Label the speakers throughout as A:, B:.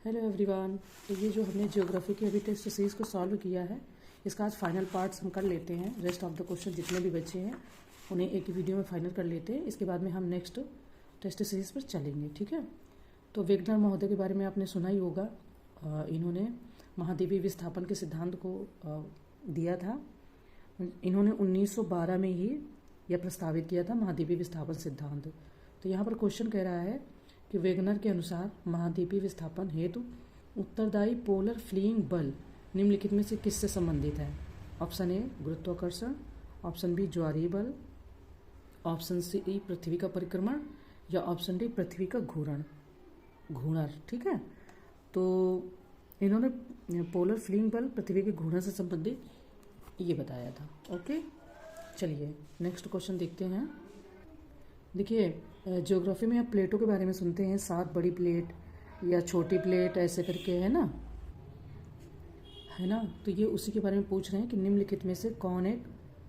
A: Hello everyone. तो ये जो हमने ज्योग्राफी के अभी टेस्ट सीरीज़ को सॉल्व किया है, इसका आज फाइनल पार्ट्स हम कर लेते हैं। रेस्ट ऑफ द क्वेश्चन जितने भी बचे हैं उन्हें एक ही वीडियो में फाइनल कर लेते हैं। इसके बाद में हम नेक्स्ट टेस्ट सीरीज़ पर चलेंगे, ठीक है। तो वेगनर महोदय के बारे में आपने सुना ही होगा। इन्होंने महाद्वीपीय विस्थापन के सिद्धांत को दिया था। इन्होंने 1912 में ही यह प्रस्तावित किया था, महाद्वीपीय विस्थापन सिद्धांत। तो यहाँ पर क्वेश्चन कह रहा है कि वेगनर के अनुसार महाद्वीपीय विस्थापन हेतु उत्तरदायी पोलर फ्लीइंग बल निम्नलिखित में से किससे संबंधित है। ऑप्शन ए गुरुत्वाकर्षण, ऑप्शन बी ज्वारीय बल, ऑप्शन सी पृथ्वी का परिक्रमण, या ऑप्शन डी पृथ्वी का घूर्णन, ठीक है। तो इन्होंने पोलर फ्लीइंग बल पृथ्वी के घूर्णन से संबंधित ये बताया था। ओके, चलिए नेक्स्ट क्वेश्चन देखते हैं। देखिए, ज्योग्राफी में आप प्लेटों के बारे में सुनते हैं, 7 बड़ी प्लेट या छोटी प्लेट ऐसे करके, है ना। तो ये उसी के बारे में पूछ रहे हैं कि निम्नलिखित में से कौन एक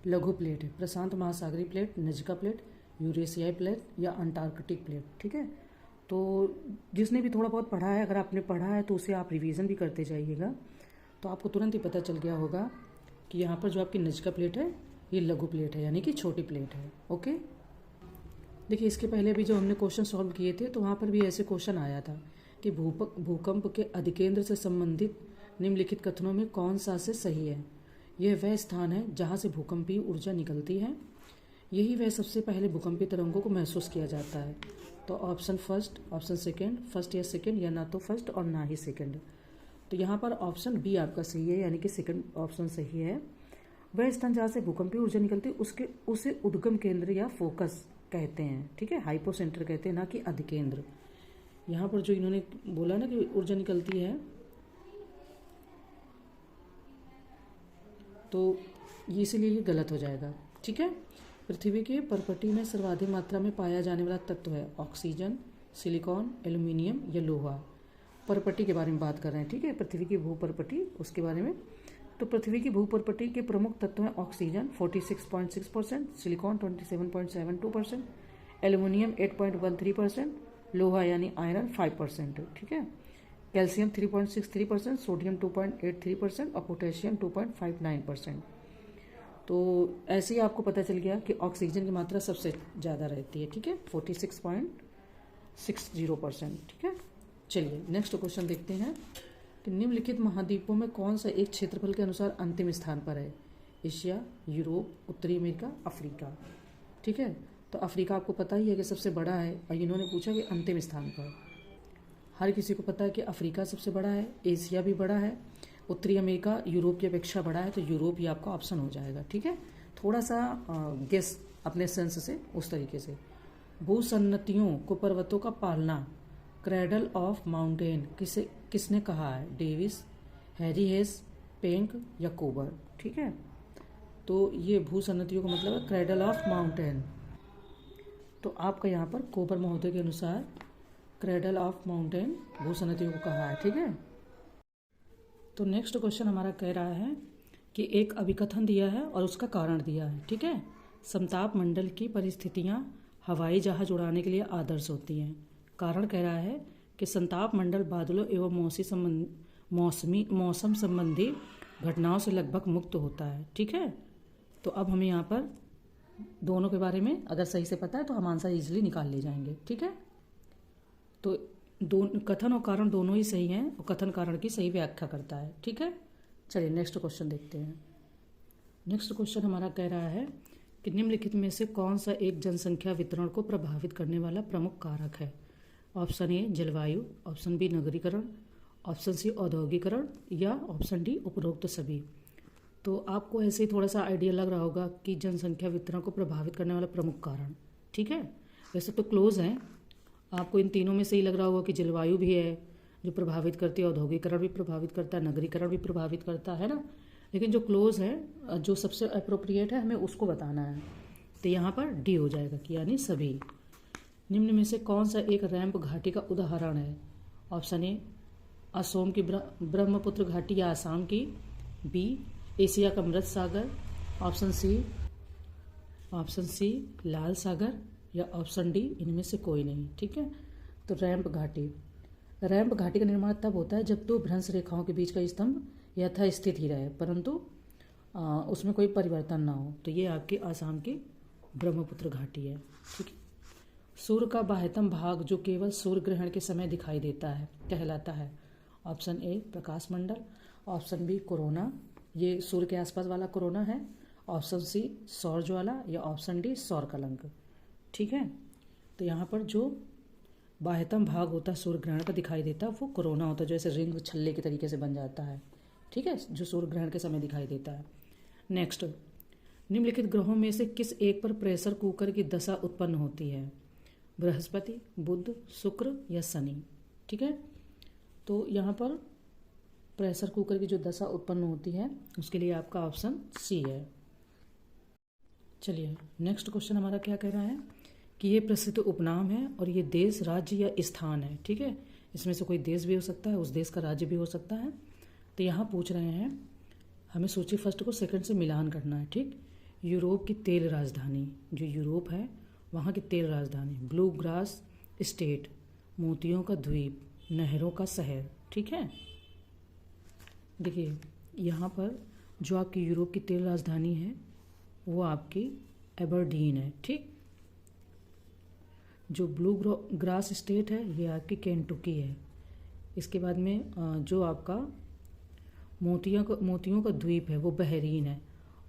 A: लघु प्लेट है। प्रशांत महासागरीय प्लेट, नजिका प्लेट, यूरेशियाई प्लेट या अंटार्कटिक प्लेट, ठीक है। तो जिसने भी थोड़ा बहुत पढ़ा है, अगर आपने पढ़ा है तो उसे आप रिवीजन भी करते जाइएगा, तो आपको तुरंत ही पता चल गया होगा कि यहाँ पर जो आपकी नजिका प्लेट है ये लघु प्लेट है, यानी कि छोटी प्लेट है। ओके, देखिए इसके पहले भी जो हमने क्वेश्चन सॉल्व किए थे तो वहाँ पर भी ऐसे क्वेश्चन आया था कि भूकंप के अधिकेंद्र से संबंधित निम्नलिखित कथनों में कौन सा से सही है। यह वह स्थान है जहाँ से भूकंपीय ऊर्जा निकलती है। यही वह सबसे पहले भूकंपीय तरंगों को महसूस किया जाता है। तो option first, option second, first या सेकेंड, या ना तो फर्स्ट और ना ही सेकेंड। तो यहाँ पर ऑप्शन बी आपका सही है, यानी कि सेकेंड ऑप्शन सही है। वह स्थान जहाँ से भूकंपीय ऊर्जा निकलती है उसे उद्गम केंद्र या फोकस कहते हैं, ठीक है। हाइपोसेंटर कहते हैं, ना कि अधिकेंद्र। यहाँ पर जो इन्होंने बोला ना कि ऊर्जा निकलती है, तो इसीलिए ये गलत हो जाएगा, ठीक है। पृथ्वी के परपटी में सर्वाधिक मात्रा में पाया जाने वाला तत्व है ऑक्सीजन, सिलिकॉन, एल्यूमिनियम या लोहा। परपटी के बारे में बात कर रहे हैं, ठीक है, पृथ्वी की भूपरपटी, उसके बारे में। तो पृथ्वी की भूपरपटी के प्रमुख तत्व हैं ऑक्सीजन 46.6%, सिलिकॉन 27.72%, एल्युमिनियम 8.13%, लोहा यानी आयरन 5%, ठीक है। कैल्शियम 3.63%, सोडियम 2.83% और पोटेशियम 2.59%। तो ऐसे ही आपको पता चल गया कि ऑक्सीजन की मात्रा सबसे ज़्यादा रहती है, ठीक है, 46.60%, ठीक है। चलिए नेक्स्ट क्वेश्चन देखते हैं कि निम्नलिखित महाद्वीपों में कौन सा एक क्षेत्रफल के अनुसार अंतिम स्थान पर है। एशिया, यूरोप, उत्तरी अमेरिका, अफ्रीका, ठीक है। तो अफ्रीका आपको पता ही है कि सबसे बड़ा है, और इन्होंने पूछा कि अंतिम स्थान पर। हर किसी को पता है कि अफ्रीका सबसे बड़ा है, एशिया भी बड़ा है, उत्तरी अमेरिका यूरोप की अपेक्षा बड़ा है, तो यूरोप ही आपका ऑप्शन हो जाएगा, ठीक है। थोड़ा सा गेस अपने सेंस से उस तरीके से। भूसन्नतियों को पर्वतों का पालना, क्रैडल ऑफ माउंटेन किसने कहा है। डेविस, हैरी हेस, पेंक या कोबर, ठीक है। तो ये भूसन्नतियों का मतलब है क्रैडल ऑफ माउंटेन। तो आपका यहाँ पर कोबर महोदय के अनुसार क्रैडल ऑफ माउंटेन भूसन्नतियों को कहा है, ठीक है। तो नेक्स्ट क्वेश्चन हमारा कह रहा है कि एक अभिकथन दिया है और उसका कारण दिया है, ठीक है। समताप मंडल की परिस्थितियाँ हवाई जहाज उड़ाने के लिए आदर्श होती हैं। कारण कह रहा है कि संताप मंडल बादलों एवं मौसम संबंधी घटनाओं से लगभग मुक्त होता है, ठीक है। तो अब हमें यहाँ पर दोनों के बारे में अगर सही से पता है तो हम आंसर इजीली निकाल ले जाएंगे, ठीक है। तो कथन और कारण दोनों ही सही हैं, और कथन कारण की सही व्याख्या करता है, ठीक है। चलिए नेक्स्ट क्वेश्चन देखते हैं। नेक्स्ट क्वेश्चन हमारा कह रहा है कि निम्नलिखित में से कौन सा एक जनसंख्या वितरण को प्रभावित करने वाला प्रमुख कारक है। ऑप्शन ए जलवायु, ऑप्शन बी नगरीकरण, ऑप्शन सी औद्योगिकरण, या ऑप्शन डी उपरोक्त सभी। तो आपको ऐसे ही थोड़ा सा आइडिया लग रहा होगा कि जनसंख्या वितरण को प्रभावित करने वाला प्रमुख कारण, ठीक है। वैसे तो क्लोज हैं, आपको इन तीनों में से ही लग रहा होगा कि जलवायु भी है जो प्रभावित करती है, औद्योगिकरण भी प्रभावित करता है, नगरीकरण भी प्रभावित करता है ना। लेकिन जो क्लोज है, जो सबसे अप्रोप्रिएट है, हमें उसको बताना है। तो यहाँ पर डी हो जाएगा कि यानी सभी। निम्न में से कौन सा एक रैंप घाटी का उदाहरण है। ऑप्शन ए असोम की ब्रह्मपुत्र घाटी या आसाम की, बी एशिया का मृत सागर, ऑप्शन सी लाल सागर, या ऑप्शन डी इनमें से कोई नहीं, ठीक है। तो रैंप घाटी, रैंप घाटी का निर्माण तब होता है जब दो भ्रंश रेखाओं के बीच का स्तंभ यथास्थित ही रहे, परंतु उसमें कोई परिवर्तन ना हो। तो ये आपकी आसाम की ब्रह्मपुत्र घाटी है। ठीक है। सूर्य का बाह्यतम भाग जो केवल सूर्य ग्रहण के समय दिखाई देता है कहलाता है। ऑप्शन ए प्रकाश मंडल, ऑप्शन बी कोरोना, ये सूर्य के आसपास वाला कोरोना है, ऑप्शन सी सौर ज्वाला, या ऑप्शन डी सौर कलंक। ठीक है। तो यहाँ पर जो बाह्यतम भाग होता है सूर्य ग्रहण का दिखाई देता है वो कोरोना होता है, जो ऐसे रिंग छल्ले के तरीके से बन जाता है। ठीक है, जो सूर्य ग्रहण के समय दिखाई देता है। नेक्स्ट, निम्नलिखित ग्रहों में से किस एक पर प्रेशर कुकर की दशा उत्पन्न होती है? बृहस्पति, बुध, शुक्र या शनि। ठीक है। तो यहाँ पर प्रेशर कुकर की जो दशा उत्पन्न होती है उसके लिए आपका ऑप्शन सी है। चलिए नेक्स्ट क्वेश्चन हमारा क्या कह रहा है कि ये प्रसिद्ध उपनाम है और ये देश, राज्य या स्थान है। ठीक है, इसमें से कोई देश भी हो सकता है, उस देश का राज्य भी हो सकता है। तो यहाँ पूछ रहे हैं हमें सूची फर्स्ट को सेकंड से मिलान करना है। ठीक, यूरोप की तेल राजधानी, जो यूरोप है वहाँ की तेल राजधानी, ब्लू ग्रास स्टेट, मोतियों का द्वीप, नहरों का शहर। ठीक है। देखिए यहाँ पर जो आपकी यूरोप की तेल राजधानी है वो आपकी एबरडीन है। ठीक, जो ब्लू ग्रास स्टेट है ये आपकी केंटुकी है। इसके बाद में जो आपका मोतियों का द्वीप है वो बहरीन है,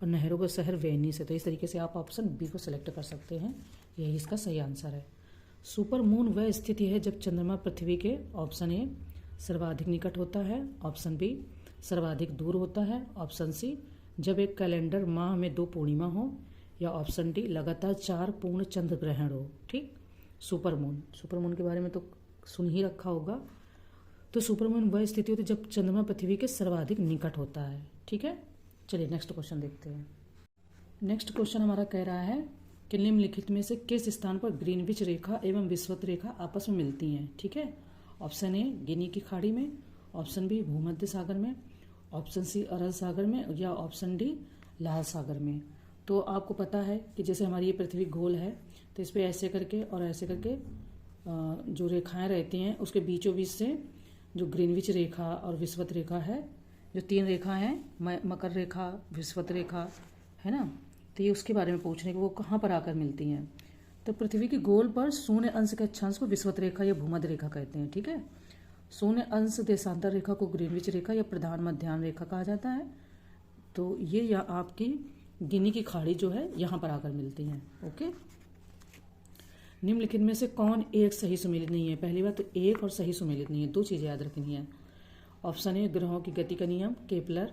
A: और नहरों का शहर वेनिस है। तो इस तरीके से आप ऑप्शन बी को सिलेक्ट कर सकते हैं, यही इसका सही आंसर है। सुपर मून वह स्थिति है जब चंद्रमा पृथ्वी के, ऑप्शन ए सर्वाधिक निकट होता है, ऑप्शन बी सर्वाधिक दूर होता है, ऑप्शन सी जब एक कैलेंडर माह में 2 पूर्णिमा हो, या ऑप्शन डी लगातार 4 पूर्ण चंद्र ग्रहण हो। ठीक, सुपर मून के बारे में तो सुन ही रखा होगा। तो सुपर मून वह स्थिति होती है जब चंद्रमा पृथ्वी के सर्वाधिक निकट होता है। ठीक है। चलिए नेक्स्ट क्वेश्चन देखते हैं। नेक्स्ट क्वेश्चन हमारा कह रहा है कि निम्नलिखित में से किस स्थान पर ग्रीनविच रेखा एवं विषुवत रेखा आपस में मिलती हैं? ठीक है। ऑप्शन ए गिनी की खाड़ी में, ऑप्शन बी भूमध्य सागर में, ऑप्शन सी अरब सागर में, या ऑप्शन डी लाल सागर में। तो आपको पता है कि जैसे हमारी ये पृथ्वी गोल है तो इस पर ऐसे करके और ऐसे करके जो रेखाएं रहती हैं उसके बीचों बीच से जो ग्रीनविच रेखा और विषुवत रेखा है, जो 3 रेखा हैं, मकर रेखा, विषुवत रेखा, है ना, तो ये उसके बारे में पूछ रहे हैं कि वो कहाँ पर आकर मिलती हैं। तो पृथ्वी के गोल पर शून्य अंश के अक्षांश को विषुवत रेखा या भूमध्य रेखा कहते हैं। ठीक है। शून्य अंश देशांतर रेखा को ग्रीनविच रेखा या प्रधान मध्याह्न रेखा कहा जाता है। तो ये या आपकी गिनी की खाड़ी जो है यहाँ पर आकर मिलती हैं। ओके। निम्नलिखित में से कौन एक सही सुमेलित नहीं है? पहली बात तो एक और सही सुमेलित नहीं है, 2 चीज़ें याद रखनी है। ऑप्शन ए ग्रहों की गति का नियम केपलर,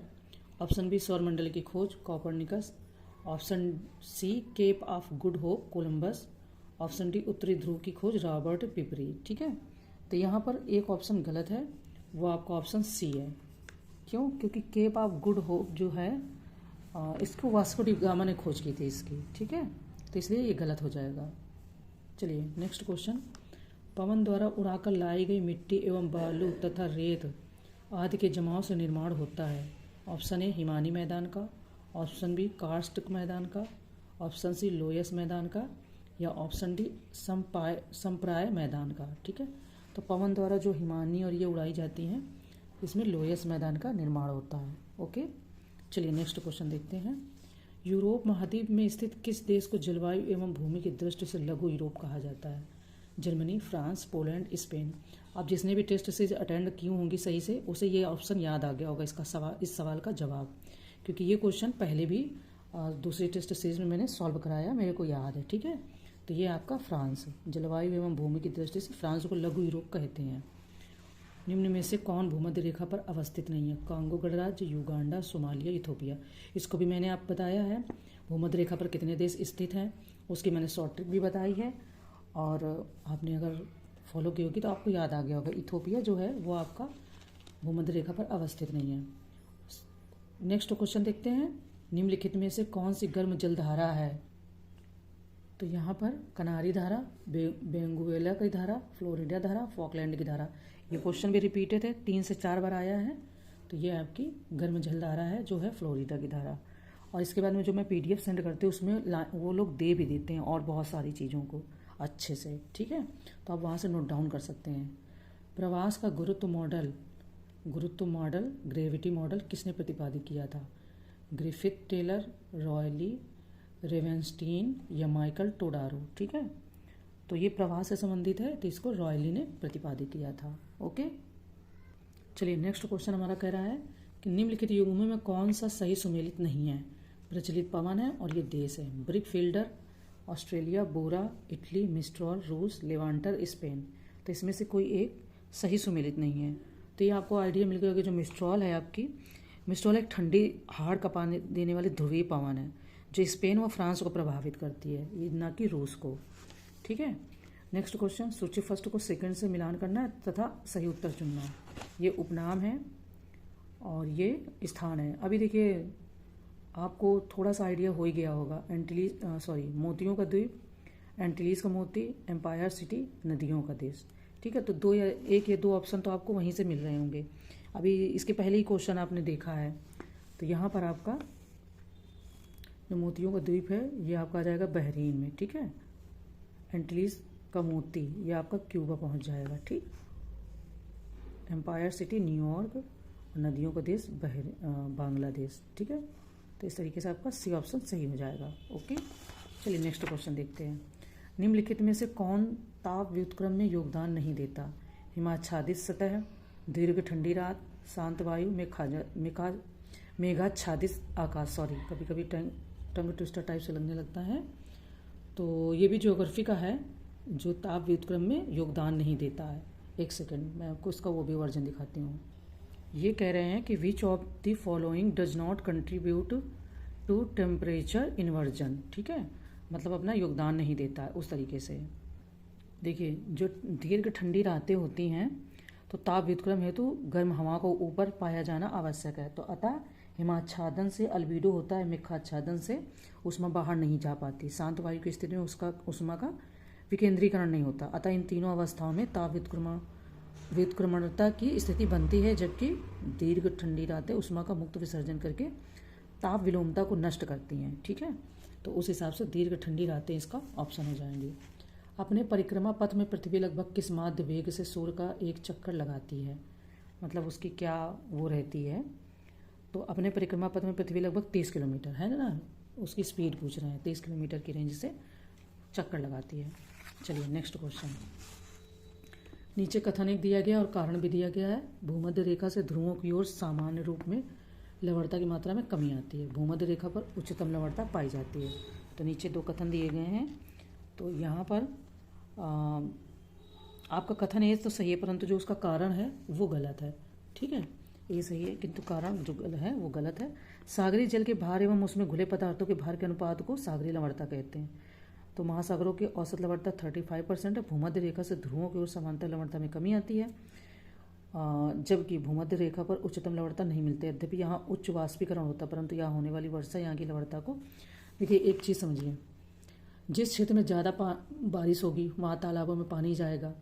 A: ऑप्शन बी सौरमंडल की खोज Copernicus, option C Cape of Good Hope Columbus, option D उत्तरी ध्रुव की खोज रॉबर्ट पिपरी। ठीक है। तो यहाँ पर एक ऑप्शन गलत है, वो आपका ऑप्शन सी है। क्यों? क्योंकि केप ऑफ गुड होप जो है इसको वास्को डी गामा ने खोज की थी इसकी। ठीक है, तो इसलिए ये गलत हो जाएगा। चलिए नेक्स्ट क्वेश्चन, पवन द्वारा उड़ाकर लाई गई मिट्टी एवं बालू तथा रेत आदि के जमाव से निर्माण होता है। ऑप्शन ए हिमानी मैदान का, ऑप्शन बी कार्स्ट मैदान का, ऑप्शन सी लोयस मैदान का, या ऑप्शन डी संप्राय मैदान का। ठीक है। तो पवन द्वारा जो हिमानी और ये उड़ाई जाती हैं इसमें लोयस मैदान का निर्माण होता है। ओके। चलिए नेक्स्ट क्वेश्चन देखते हैं। यूरोप महाद्वीप में स्थित किस देश को जलवायु एवं भूमि की दृष्टि से लघु यूरोप कहा जाता है? Germany, France, Poland, Spain. अब जिसने भी टेस्ट सीरीज अटेंड की होंगी सही से उसे ये ऑप्शन याद आ गया होगा इस सवाल का जवाब, क्योंकि ये क्वेश्चन पहले भी दूसरी टेस्ट सीरीज में मैंने सॉल्व कराया, मेरे को याद है। ठीक है। तो ये आपका फ्रांस, जलवायु एवं भूमि की दृष्टि से फ्रांस को लघु यूरोप कहते हैं। निम्न में से कौन भूमध्य रेखा पर अवस्थित नहीं है? कांगो गणराज्य, युगांडा, सोमालिया, इथोपिया। इसको भी मैंने आप बताया है भूमध्य रेखा पर कितने देश स्थित हैं, उसकी मैंने शॉर्ट ट्रिक भी बताई है, और आपने अगर फॉलो की होगी तो आपको याद आ गया होगा। इथोपिया जो है वो आपका भूमध्य रेखा पर अवस्थित नहीं है। नेक्स्ट क्वेश्चन देखते हैं, निम्नलिखित में से कौन सी गर्म जलधारा है? तो यहाँ पर कनारी धारा, बेंगुएला की धारा, फ्लोरिडा धारा, फॉकलैंड की धारा। ये क्वेश्चन भी रिपीटेड है, 3 से 4 बार आया है। तो ये आपकी गर्म जलधारा है जो है फ्लोरिडा की धारा। और इसके बाद में जो मैं PDF सेंड करती हूँ उसमें वो लोग दे भी देते हैं और बहुत सारी चीज़ों को अच्छे से। ठीक है, तो आप वहाँ से नोट डाउन कर सकते हैं। प्रवास का गुरुत्व मॉडल ग्रेविटी मॉडल किसने प्रतिपादित किया था? ग्रिफिथ, टेलर, रॉयली, रेवेंस्टीन या माइकल टोडारो। ठीक है, तो ये प्रवास से संबंधित है, तो इसको रॉयली ने प्रतिपादित किया था। ओके, चलिए नेक्स्ट क्वेश्चन हमारा कह रहा है कि निम्नलिखित युग्मों में कौन सा सही सुमेलित नहीं है? प्रचलित पवन है और ये देश है। ब्रिक फील्डर, ऑस्ट्रेलिया, बोरा, इटली, मिस्ट्रॉल, रूस, लेवांटर, स्पेन। तो इसमें से कोई एक सही सुमेलित नहीं है। तो ये आपको आइडिया मिल गया कि जो मिस्ट्रॉल है आपकी, मिस्ट्रॉल एक ठंडी हाड़ कपाने देने वाली ध्रुवीय पवन है जो स्पेन व फ्रांस को प्रभावित करती है, ये ना कि रूस को। ठीक है, नेक्स्ट क्वेश्चन, सूची फर्स्ट को सेकंड से मिलान करना है तथा सही उत्तर चुनना है। ये उपनाम है और ये स्थान है। अभी देखिए आपको थोड़ा सा आइडिया हो ही गया होगा। मोतियों का द्वीप, एंटिलीज का मोती, एम्पायर सिटी, नदियों का देश। ठीक है, तो एक या दो ऑप्शन तो आपको वहीं से मिल रहे होंगे। अभी इसके पहले ही क्वेश्चन आपने देखा है, तो यहाँ पर आपका जो मोतियों का द्वीप है ये आपका आ जाएगा बहरीन में। ठीक है, एंटिलीज का मोती ये आपका क्यूबा पहुँच जाएगा। ठीक, एम्पायर सिटी न्यूयॉर्क और नदियों का देश बांग्लादेश। ठीक है, तो इस तरीके से आपका सी ऑप्शन सही हो जाएगा। ओके, चलिए नेक्स्ट क्वेश्चन देखते हैं। निम्नलिखित में से कौन ताप व्युत्क्रम में योगदान नहीं देता? हिमाच्छादित सतह, दीर्घ ठंडी रात, शांत वायु, मेघाच्छादित आकाश। कभी कभी टंग ट्विस्टर टाइप से लगने लगता है। तो ये भी ज्योग्राफी का है जो ताप व्युत्क्रम में योगदान नहीं देता है। एक सेकंड, मैं आपको इसका वो भी वर्जन दिखाती हूँ। ये कह रहे हैं कि which of the following does not contribute to temperature inversion. ठीक है, मतलब अपना योगदान नहीं देता है उस तरीके से। देखिए, जो दीर्घ ठंडी रातें होती हैं तो ताप व्युत्क्रम हेतु गर्म हवा को ऊपर पाया जाना आवश्यक है। तो अतः हिमाच्छादन से अल्बीडो होता है, मेघाच्छादन से उष्मा बाहर नहीं जा पाती। शांत वायु की स्थिति में उसका उष्मा का विकेंद्रीकरण नहीं होता। अतः इन तीनों अवस्थाओं में ताप व्युत्क्रमणता की स्थिति बनती है, जबकि दीर्घ ठंडी रातें उष्मा का मुक्त विसर्जन करके ताप विलोमता को नष्ट करती हैं। ठीक है, तो उस हिसाब से दीर्घ ठंडी रातें इसका ऑप्शन हो जाएंगी। अपने परिक्रमा पथ में पृथ्वी लगभग किस माध्य वेग से सूर्य का एक चक्कर लगाती है? मतलब उसकी क्या वो रहती है? तो अपने परिक्रमा पथ में पृथ्वी लगभग 30 किलोमीटर है ना, उसकी स्पीड पूछ रहे हैं। 30 किलोमीटर की रेंज से चक्कर लगाती है। चलिए नेक्स्ट क्वेश्चन। नीचे कथन एक दिया गया और कारण भी दिया गया है। भूमध्य रेखा से ध्रुवों की ओर सामान्य रूप में लवणता की मात्रा में कमी आती है। भूमध्य रेखा पर उच्चतम लवणता पाई जाती है। तो नीचे दो कथन दिए गए हैं। तो यहाँ पर आपका कथन ये तो सही है, परंतु जो उसका कारण है वो गलत है। ठीक है, ये सही है किंतु कारण जो है वो गलत है। सागरीय जल के भार एवं उसमें घुले पदार्थों के भार के अनुपात को सागरीय लवणता कहते हैं। तो महासागरों की औसत लवणता 35% है। भूमध्य रेखा से ध्रुवों की ओर समांतर लवणता में कमी आती है, जबकि भूमध्य रेखा पर उच्चतम लवणता नहीं मिलती है। यद्यपि यहाँ उच्च वाष्पीकरण होता है, परंतु यहाँ होने वाली वर्षा यहाँ की लवणता को, देखिए एक चीज़ समझिए, जिस क्षेत्र में ज़्यादा बारिश होगी वहाँ तालाबों में पानी जाएगा,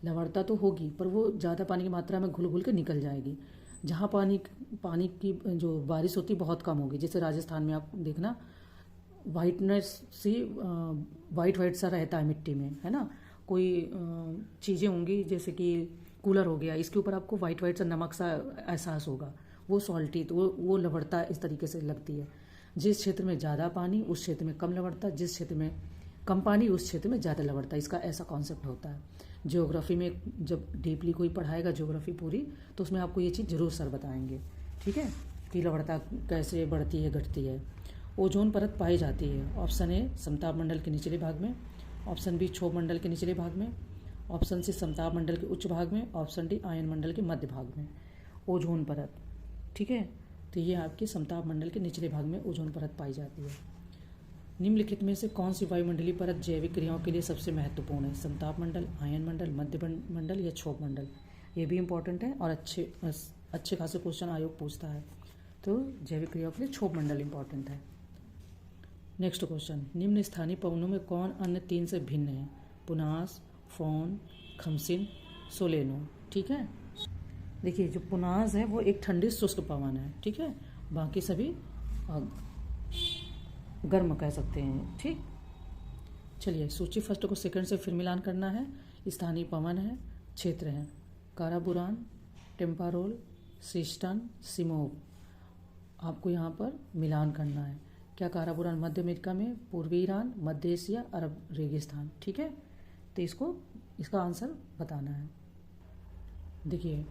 A: लवणता तो होगी पर वो ज़्यादा पानी की मात्रा में घुल घुल के निकल जाएगी। जहाँ पानी की जो बारिश होती बहुत कम होगी, जैसे राजस्थान में आप देखना वाइटनेस सी वाइट सा रहता है मिट्टी में, है ना। कोई चीज़ें होंगी जैसे कि कूलर हो गया, इसके ऊपर आपको वाइट सा नमक सा एहसास होगा, वो सॉल्टी, तो वो लवणता इस तरीके से लगती है। जिस क्षेत्र में ज़्यादा पानी उस क्षेत्र में कम लवणता, जिस क्षेत्र में कम पानी उस क्षेत्र में ज़्यादा लवणता, इसका ऐसा कॉन्सेप्ट होता है। ज्योग्राफी में जब डीपली कोई पढ़ाएगा ज्योग्राफी पूरी, तो उसमें आपको ये चीज़ जरूर सर बताएंगे। ठीक है, कि लवणता कैसे बढ़ती है घटती है। ओजोन परत पाई जाती है। ऑप्शन ए समताप मंडल के निचले भाग में, ऑप्शन बी क्षोभ मंडल के निचले भाग में, ऑप्शन सी समताप मंडल के उच्च भाग में, ऑप्शन डी आयन मंडल के मध्य भाग में। ओजोन परत, ठीक है, तो ये आपके समताप मंडल के निचले भाग में ओजोन परत पाई जाती है। निम्नलिखित में से कौन सी वायुमंडलीय परत जैविक क्रियाओं के लिए सबसे महत्वपूर्ण है? समताप मंडल, आयन मंडल, मध्य मंडल या क्षोभ मंडल? ये भी इंपॉर्टेंट है और अच्छे खासे क्वेश्चन आयोग पूछता है। तो जैविक क्रियाओं के लिए क्षोभ मंडल इंपॉर्टेंट है। नेक्स्ट क्वेश्चन, निम्न स्थानीय पवनों में कौन अन्य तीन से भिन्न है? पुनास, फोन, खमसिन, सोलेनो। ठीक है, देखिए जो पुनास है वो एक ठंडी शुष्क पवन है। ठीक है, बाकी सभी गर्म कह सकते हैं। ठीक, चलिए सूची फर्स्ट को सेकंड से फिर मिलान करना है। स्थानीय पवन है, क्षेत्र है। काराबुरान, टेम्पारोल, सिस्टन, सिमोव। आपको यहाँ पर मिलान करना है। क्या काराबुरान मध्य अमेरिका में, पूर्वी ईरान, मध्य एशिया, अरब रेगिस्तान। ठीक है, तो इसका आंसर बताना है। देखिए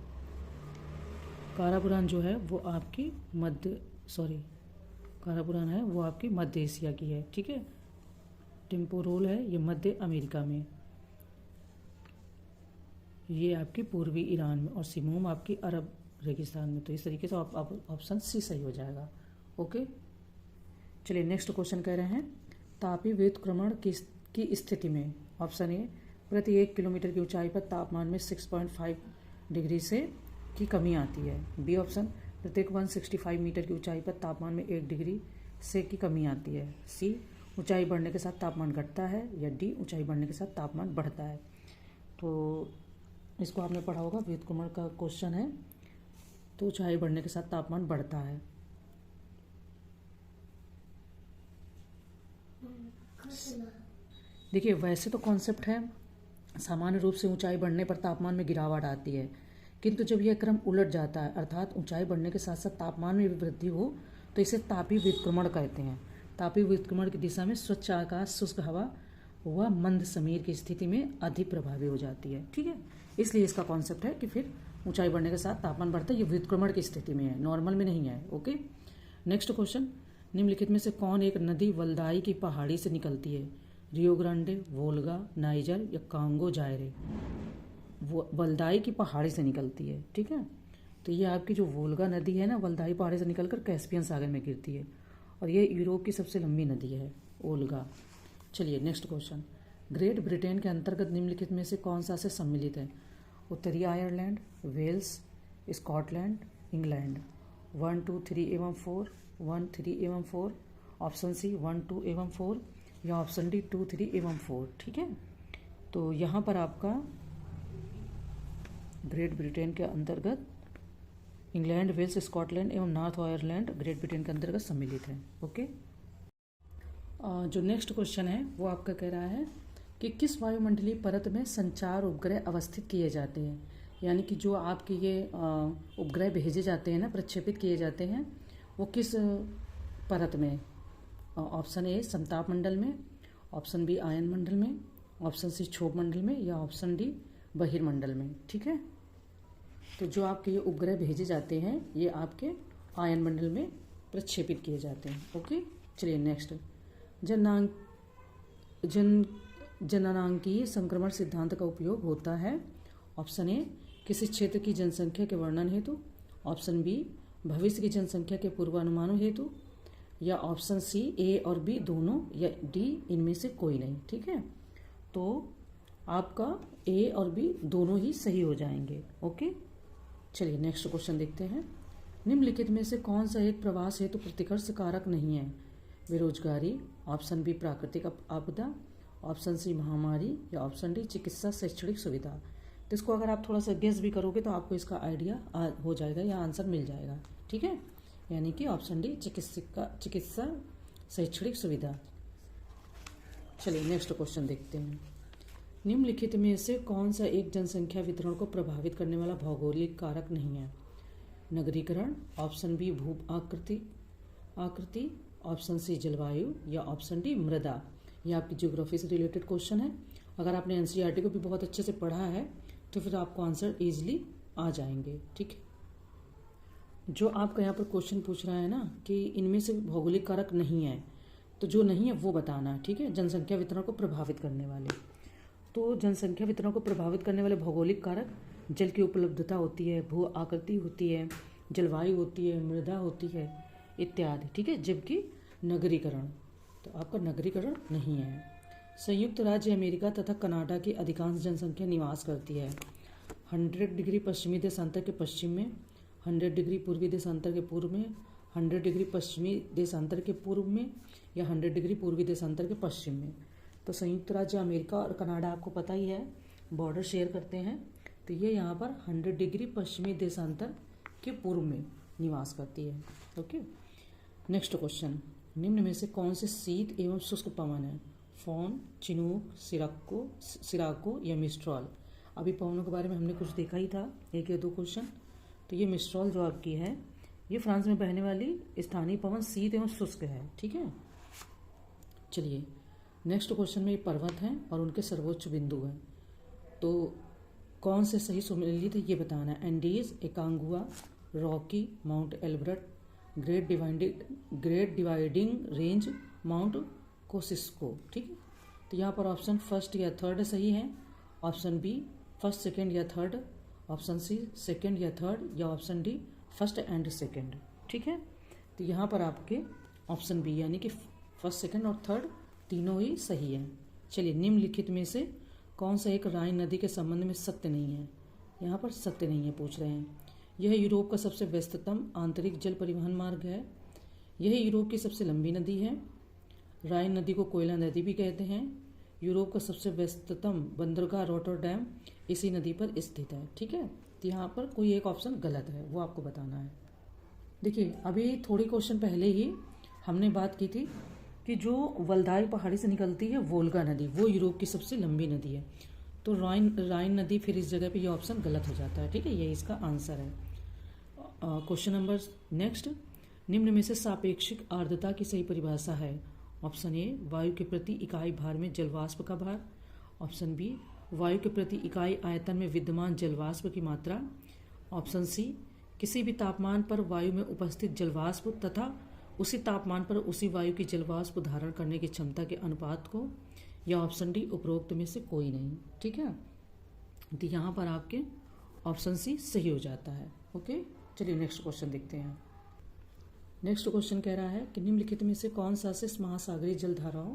A: काराबुरान जो है वो आपकी काराबुरान है वो आपकी मध्य एशिया की है। ठीक है, टेम्पोरोल है ये मध्य अमेरिका में, ये आपकी पूर्वी ईरान में, और सिमोम आपकी अरब रेगिस्तान में। तो इस तरीके से आप ऑप्शन सी सही हो जाएगा। ओके, चलिए नेक्स्ट क्वेश्चन कह रहे हैं तापीय व्युत्क्रमण की स्थिति में। ऑप्शन ए, प्रति 1 किलोमीटर की ऊंचाई पर तापमान में 6.5 डिग्री से की कमी आती है। बी ऑप्शन, प्रत्येक 165 मीटर की ऊंचाई पर तापमान में 1 डिग्री से की कमी आती है। सी, ऊंचाई बढ़ने के साथ तापमान घटता है। या डी, ऊंचाई बढ़ने के साथ तापमान बढ़ता है। तो इसको आपने पढ़ा होगा, व्युत्क्रमण का क्वेश्चन है। तो ऊंचाई बढ़ने के साथ तापमान बढ़ता है। देखिए वैसे तो कॉन्सेप्ट है सामान्य रूप से ऊंचाई बढ़ने पर तापमान में गिरावट आती है, किंतु जब यह क्रम उलट जाता है अर्थात ऊंचाई बढ़ने के साथ साथ तापमान में भी वृद्धि हो तो इसे तापीय व्युत्क्रमण कहते हैं। तापीय व्युत्क्रमण की दिशा में स्वच्छ आकाश, शुष्क हवा व मंद समीर की स्थिति में अधिक प्रभावी हो जाती है। ठीक है, इसलिए इसका कॉन्सेप्ट है कि फिर ऊंचाई बढ़ने के साथ तापमान बढ़ता है, ये व्युत्क्रमण की स्थिति में है, नॉर्मल में नहीं है। ओके, नेक्स्ट क्वेश्चन, निम्नलिखित में से कौन एक नदी वल्दाई की पहाड़ी से निकलती है? रियो ग्रांडे, वोल्गा, नाइजर या कांगो जायरे। वो वल्दाई की पहाड़ी से निकलती है। ठीक है, तो ये आपकी जो वोल्गा नदी है ना, वल्दाई पहाड़ी से निकलकर कैस्पियन सागर में गिरती है, और ये यूरोप की सबसे लंबी नदी है वोल्गा। चलिए नेक्स्ट क्वेश्चन, ग्रेट ब्रिटेन के अंतर्गत निम्नलिखित में से कौन सा से सम्मिलित है? उत्तरी आयरलैंड, वेल्स, स्कॉटलैंड, इंग्लैंड। 1, 2, 3 एवं 4, 1, 3 एवं 4। ऑप्शन सी 1, 2 एवं 4 या ऑप्शन डी 2, 3 एवं 4। ठीक है, तो यहाँ पर आपका ग्रेट ब्रिटेन के अंतर्गत इंग्लैंड, वेल्स, स्कॉटलैंड एवं नॉर्थ आयरलैंड ग्रेट ब्रिटेन के अंतर्गत सम्मिलित है। ओके, जो नेक्स्ट क्वेश्चन है वो आपका कह रहा है कि किस वायुमंडलीय परत में संचार उपग्रह अवस्थित किए जाते हैं? यानी कि जो आपके ये उपग्रह भेजे जाते हैं ना, प्रक्षेपित किए जाते हैं, वो किस परत में? ऑप्शन ए समताप मंडल में, ऑप्शन बी आयन मंडल में, ऑप्शन सी क्षोभ मंडल में या ऑप्शन डी बहिर्मंडल में। ठीक है, तो जो आपके ये उपग्रह भेजे जाते हैं ये आपके आयन मंडल में प्रक्षेपित किए जाते हैं। ओके, चलिए नेक्स्ट, जननांकीय संक्रमण सिद्धांत का उपयोग होता है। ऑप्शन ए, किसी क्षेत्र की जनसंख्या के वर्णन हेतु, ऑप्शन बी भविष्य की जनसंख्या के पूर्वानुमानों हेतु, या ऑप्शन सी ए और बी दोनों, या डी इनमें से कोई नहीं। ठीक है, तो आपका ए और बी दोनों ही सही हो जाएंगे। ओके, चलिए नेक्स्ट क्वेश्चन देखते हैं, निम्नलिखित में से कौन सा एक प्रवास हेतु प्रतिकर्ष कारक नहीं है? बेरोजगारी, ऑप्शन बी प्राकृतिक आपदा, ऑप्शन सी महामारी या ऑप्शन डी चिकित्सा शैक्षणिक सुविधा। तो इसको अगर आप थोड़ा सा गेस भी करोगे तो आपको इसका आइडिया हो जाएगा या आंसर मिल जाएगा। ठीक है, यानी कि ऑप्शन डी चिकित्सा शैक्षणिक सुविधा। चलिए नेक्स्ट क्वेश्चन देखते हैं, निम्नलिखित में से कौन सा एक जनसंख्या वितरण को प्रभावित करने वाला भौगोलिक कारक नहीं है? नगरीकरण, ऑप्शन बी भू आकृति, ऑप्शन सी जलवायु या ऑप्शन डी मृदा। यह आपकी ज्योग्राफी से रिलेटेड क्वेश्चन है। अगर आपने एनसीईआरटी को भी बहुत अच्छे से पढ़ा है तो फिर आपको आंसर इजीली आ जाएंगे। ठीक है, जो आपका यहाँ पर क्वेश्चन पूछ रहा है ना कि इनमें से भौगोलिक कारक नहीं है, तो जो नहीं है वो बताना है। ठीक है, जनसंख्या वितरण को प्रभावित करने वाले, तो जनसंख्या वितरण को प्रभावित करने वाले भौगोलिक कारक जल की उपलब्धता होती है, भू आकृति होती है, जलवायु होती है, मृदा होती है इत्यादि। ठीक है, जबकि नगरीकरण, तो आपका नगरीकरण नहीं है। संयुक्त राज्य अमेरिका तथा कनाडा की अधिकांश जनसंख्या निवास करती है 100 डिग्री पश्चिमी देशांतर के पश्चिम में, 100 डिग्री पूर्वी देशांतर के पूर्व में, 100 डिग्री पश्चिमी देशांतर के पूर्व में या 100 डिग्री पूर्वी देशांतर के पश्चिम में। तो संयुक्त राज्य अमेरिका और कनाडा आपको पता ही है बॉर्डर शेयर करते हैं, तो ये यहाँ पर 100 डिग्री पश्चिमी देशांतर के पूर्व में निवास करती है। ओके, नेक्स्ट क्वेश्चन, निम्न में से कौन से शीत एवं शुष्क पवन है? फोन, चिनूक, सिराको या मिस्ट्रॉल। अभी पवनों के बारे में हमने कुछ देखा ही था, 1 या 2 क्वेश्चन। तो ये मिस्ट्रॉल जो आपकी है, ये फ्रांस में बहने वाली स्थानीय पवन शीत एवं शुष्क है, ठीक है। चलिए नेक्स्ट क्वेश्चन में ये पर्वत हैं और उनके सर्वोच्च बिंदु हैं, तो कौन से सही सुमेलित है ये बताना है। Andes, Aconcagua, Rocky, Mount Elbert, Great Dividing Range, Mount Kosciuszko, ठीक है। तो यहाँ पर ऑप्शन फर्स्ट या थर्ड सही है, ऑप्शन बी फर्स्ट सेकंड या थर्ड, ऑप्शन सी सेकंड या थर्ड, या option D first and second, ठीक है। तो यहाँ पर आपके ऑप्शन बी यानी कि फर्स्ट सेकंड और थर्ड तीनों ही सही है। चलिए निम्नलिखित में से कौन सा एक राइन नदी के संबंध में सत्य नहीं है। यहाँ पर सत्य नहीं है पूछ रहे हैं। यह यूरोप का सबसे व्यस्ततम आंतरिक जल परिवहन मार्ग है। यह यूरोप की सबसे लंबी नदी है। राइन नदी को कोयला नदी भी कहते हैं। यूरोप का सबसे व्यस्ततम बंदरगाह रॉटरडैम इसी नदी पर स्थित है, ठीक है। तो यहाँ पर कोई एक ऑप्शन गलत है, वो आपको बताना है। देखिए अभी थोड़ी क्वेश्चन पहले ही हमने बात की थी कि जो वल्दाई पहाड़ी से निकलती है वोल्गा नदी, वो यूरोप की सबसे लंबी नदी है। तो राइन नदी फिर इस जगह पे ये ऑप्शन गलत हो जाता है, ठीक है। ये इसका आंसर है। क्वेश्चन नंबर नेक्स्ट, निम्न में से सापेक्षिक आर्द्रता की सही परिभाषा है। ऑप्शन ए वायु के प्रति इकाई भार में जलवाष्प का भार, ऑप्शन बी वायु के प्रति इकाई आयतन में विद्यमान जलवाष्प की मात्रा, ऑप्शन सी किसी भी तापमान पर वायु में उपस्थित जलवाष्प तथा उसी तापमान पर उसी वायु की जलवाष्प धारण करने की क्षमता के अनुपात को, या ऑप्शन डी उपरोक्त में से कोई नहीं, ठीक है। तो यहाँ पर आपके ऑप्शन सी सही हो जाता है। ओके चलिए नेक्स्ट क्वेश्चन देखते हैं। नेक्स्ट क्वेश्चन कह रहा है कि निम्नलिखित में से कौन सा से महासागरीय जलधाराओं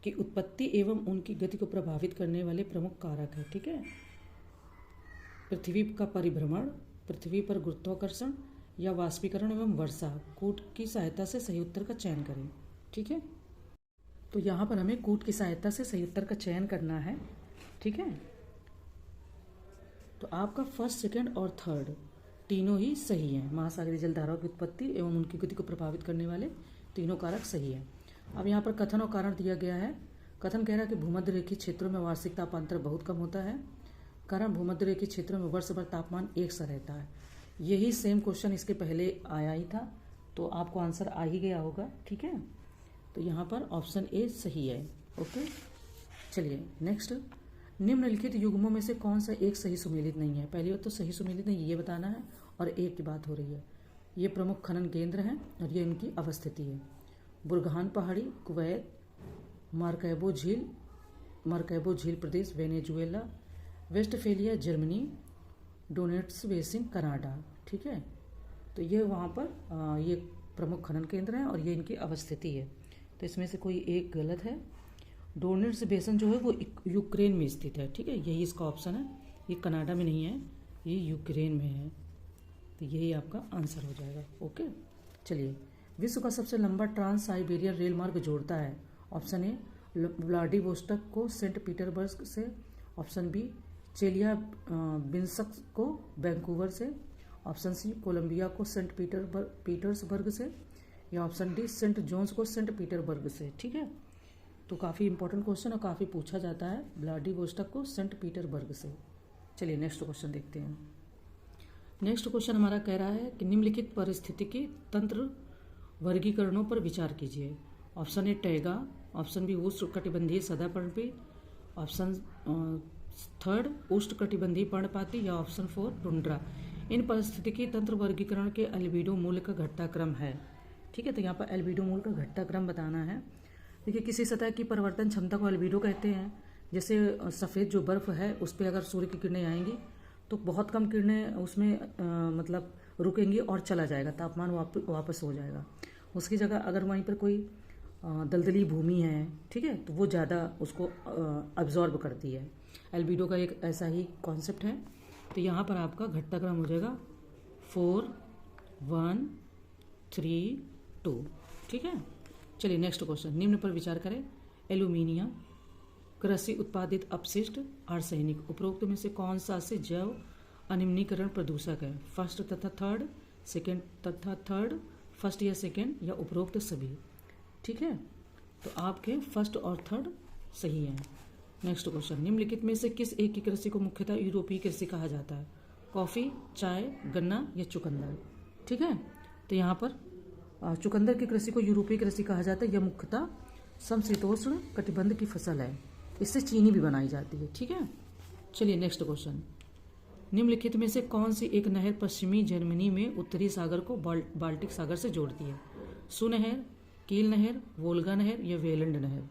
A: की उत्पत्ति एवं उनकी गति को प्रभावित करने वाले प्रमुख कारक है, ठीक है। पृथ्वी का परिभ्रमण, पृथ्वी पर गुरुत्वाकर्षण, या वाष्पीकरण एवं वर्षा। कूट की सहायता से सही उत्तर का चयन करें, ठीक है। तो यहाँ पर हमें कूट की सहायता से सही उत्तर का चयन करना है, ठीक है। तो आपका फर्स्ट सेकंड और थर्ड तीनों ही सही हैं। महासागरीय जलधाराओं की उत्पत्ति एवं उनकी गति को प्रभावित करने वाले तीनों कारक सही है। अब यहाँ पर कथन और कारण दिया गया है। कथन कह रहा है कि भूमध्य रेखीय क्षेत्रों में वार्षिक तापांतर बहुत कम होता है, कारण भूमध्य रेखीय क्षेत्रों में वर्ष भर तापमान एक सा रहता है। यही सेम क्वेश्चन इसके पहले आया ही था, तो आपको आंसर आ ही गया होगा, ठीक है। तो यहाँ पर ऑप्शन ए सही है। ओके चलिए नेक्स्ट, निम्नलिखित युग्मों में से कौन सा एक सही सुमेलित नहीं है। पहली बात तो सही सुमेलित नहीं ये बताना है, और एक की बात हो रही है। ये प्रमुख खनन केंद्र हैं और ये इनकी अवस्थिति है। बुरहान पहाड़ी कुवैत, मार्कैबो झील प्रदेश Venezuela, Westphalia Germany, Donets Basin Canada, ठीक है। तो ये वहाँ पर ये प्रमुख खनन केंद्र हैं और ये इनकी अवस्थिति है। तो इसमें से कोई एक गलत है। डोनेट्स बेसिन जो है वो यूक्रेन में स्थित है, ठीक है, यही इसका ऑप्शन है। ये कनाडा में नहीं है, ये यूक्रेन में है। तो यही आपका आंसर हो जाएगा। ओके चलिए, विश्व का सबसे लंबा ट्रांस साइबेरियन रेल मार्ग जोड़ता है। ऑप्शन ए व्लादिवोस्टोक को सेंट पीटर्सबर्ग से, ऑप्शन बी चेलियाबिंस्क को वैंकूवर से, ऑप्शन सी कोलंबिया को सेंट पीटर्सबर्ग से, या ऑप्शन डी सेंट जोन्स को सेंट पीटर्सबर्ग से, ठीक है। तो काफ़ी इंपॉर्टेंट क्वेश्चन और काफ़ी पूछा जाता है। व्लादिवोस्टोक को सेंट पीटर्सबर्ग से। चलिए नेक्स्ट क्वेश्चन देखते हैं। नेक्स्ट क्वेश्चन हमारा कह रहा है कि निम्नलिखित पारिस्थितिकी तंत्र वर्गीकरणों पर विचार कीजिए। Option A taiga, option B उष्णकटिबंधीय सदापर्णपाती, ऑप्शन थर्ड उष्णकटिबंधीय पर्णपाती, या ऑप्शन फोर टुंड्रा। इन पारिस्थितिकी तंत्र वर्गीकरण के एल्बिडो मूल्य का घटताक्रम है, ठीक है। तो यहाँ पर एल्बिडो मूल्य का घटताक्रम बताना है। देखिए किसी सतह की परिवर्तन क्षमता को एल्बिडो कहते हैं। जैसे सफ़ेद जो बर्फ़ है उस पर अगर सूर्य की किरणें आएंगी तो बहुत कम किरणें उसमें मतलब रुकेंगी और चला जाएगा, तापमान वापस हो जाएगा। उसकी जगह अगर वहीं पर कोई दलदली भूमि है, ठीक है, तो वो ज़्यादा उसको अब्जॉर्ब करती है। एल्बिडो का एक ऐसा ही कॉन्सेप्ट है। तो यहाँ पर आपका घटताक्रम हो जाएगा 4, 1, 3, 2, ठीक है। चलिए नेक्स्ट क्वेश्चन, निम्न पर विचार करें। एल्यूमिनियम, कृषि उत्पादित अपशिष्ट, आर्सेनिक, उपरोक्त में से कौन सा से जैव अनिम्नीकरण प्रदूषक है। फर्स्ट तथा थर्ड, सेकेंड तथा थर्ड, फर्स्ट या सेकेंड, या उपरोक्त सभी, ठीक है। तो आपके फर्स्ट और थर्ड सही हैं। नेक्स्ट क्वेश्चन, निम्नलिखित में से किस एक की कृषि को मुख्यतः यूरोपीय कृषि कहा जाता है? कॉफी, चाय, गन्ना या चुकंदर? ठीक है, तो यहाँ पर चुकंदर की कृषि को यूरोपीय कृषि कहा जाता है। यह मुख्यतः समशीतोष्ण कटिबंध की फसल है। इससे चीनी भी बनाई जाती है। ठीक है, चलिए नेक्स्ट क्वेश्चन, निम्नलिखित में से कौन सी एक नहर पश्चिमी जर्मनी में उत्तरी सागर को बाल्टिक सागर से जोड़ती है? सु नहर, कील नहर, वोल्गा नहर या वेलंड नहर?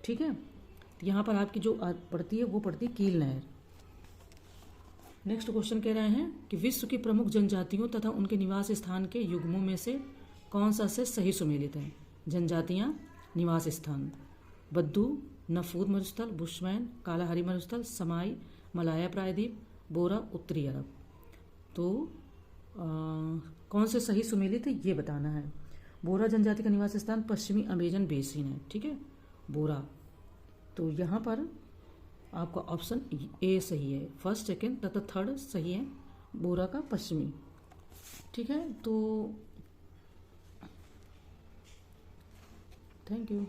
A: ठीक है, तो यहाँ पर आपकी जो पड़ती है वो पड़ती है कील नहर। नेक्स्ट क्वेश्चन कह रहे हैं कि विश्व की प्रमुख जनजातियों तथा उनके निवास स्थान के युग्मों में से कौन सा से सही सुमेलित है? जनजातियां, निवास स्थान। बद्दू, नफूद मरुस्थल, बुशमैन, कालाहारी मरुस्थल, समाई, मलाया प्रायद्वीप, बोरा, उत्तरी अरब। तो कौन से सही सुमेलित है ये बताना है। बोरा जनजाति का निवास स्थान पश्चिमी अमेजन बेसिन है। ठीक है, बोरा। तो यहाँ पर आपका ऑप्शन ए सही है। फर्स्ट, सेकंड तथा थर्ड सही है, बोरा का पश्चिमी। ठीक है, तो थैंक यू।